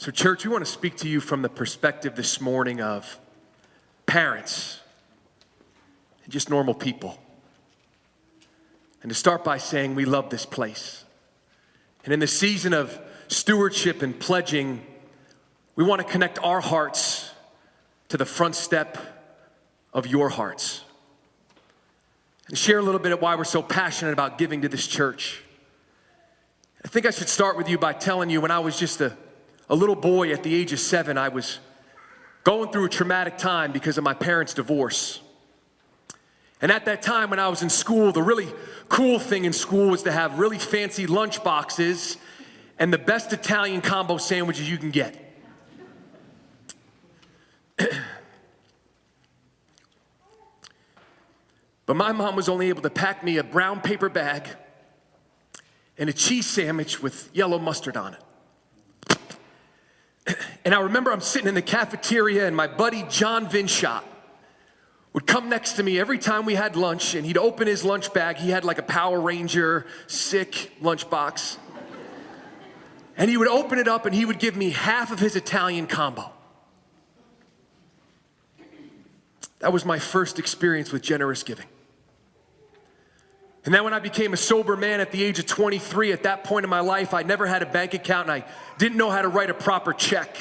So church, we want to speak to you from the perspective this morning of parents and just normal people. And to start by saying we love this place. And in the season of stewardship and pledging, we want to connect our hearts to the front step of your hearts. And share a little bit of why we're so passionate about giving to this church. I think I should start with you by telling you when I was just a little boy at the age of 7, I was going through a traumatic time because of my parents' divorce. And at that time when I was in school, the really cool thing in school was to have really fancy lunch boxes and the best Italian combo sandwiches you can get. But my mom was only able to pack me a brown paper bag and a cheese sandwich with yellow mustard on it. And I remember I'm sitting in the cafeteria and my buddy John Vinshot would come next to me every time we had lunch, and he'd open his lunch bag. He had like a Power Ranger sick lunchbox. And he would open it up and he would give me half of his Italian combo. That was my first experience with generous giving. And then when I became a sober man at the age of 23, at that point in my life, I never had a bank account and I didn't know how to write a proper check.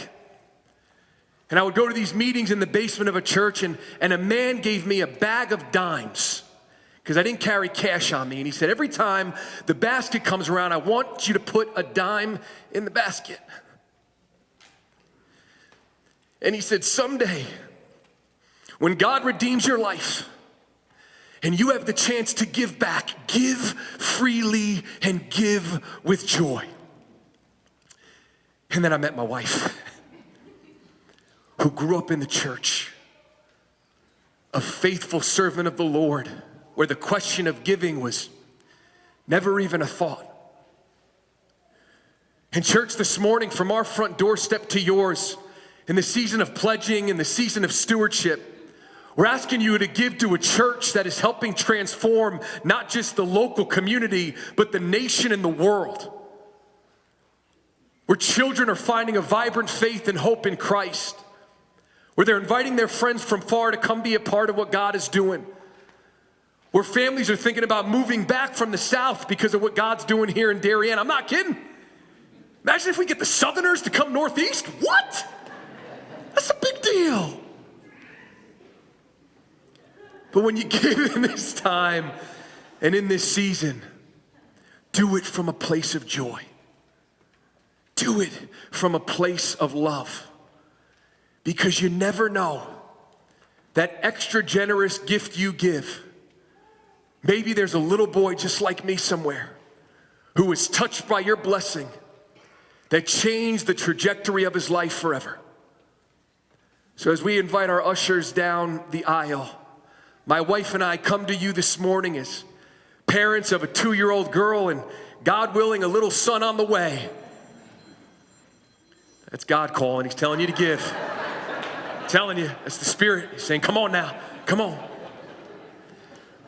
And I would go to these meetings in the basement of a church, and a man gave me a bag of dimes because I didn't carry cash on me. And he said, every time the basket comes around, I want you to put a dime in the basket. And he said, someday, when God redeems your life, and you have the chance to give back, give freely and give with joy. And then I met my wife, who grew up in the church, a faithful servant of the Lord, where the question of giving was never even a thought. And church, this morning, from our front doorstep to yours, in the season of pledging, in the season of stewardship, we're asking you to give to a church that is helping transform not just the local community, but the nation and the world. Where children are finding a vibrant faith and hope in Christ. Where they're inviting their friends from far to come be a part of what God is doing. Where families are thinking about moving back from the South because of what God's doing here in Darien. I'm not kidding. Imagine if we get the Southerners to come Northeast. What? That's a big deal. But when you give in this time and in this season, do it from a place of joy. Do it from a place of love. Because you never know that extra generous gift you give. Maybe there's a little boy just like me somewhere who was touched by your blessing that changed the trajectory of his life forever. So as we invite our ushers down the aisle, my wife and I come to you this morning as parents of a 2-year-old girl and, God willing, a little son on the way. That's God calling. He's telling you to give. I'm telling you, that's the Spirit. He's saying, come on now, come on.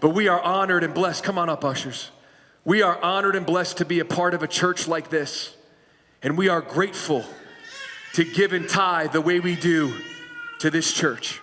But we are honored and blessed. Come on up, ushers. We are honored and blessed to be a part of a church like this. And we are grateful to give and tithe the way we do to this church.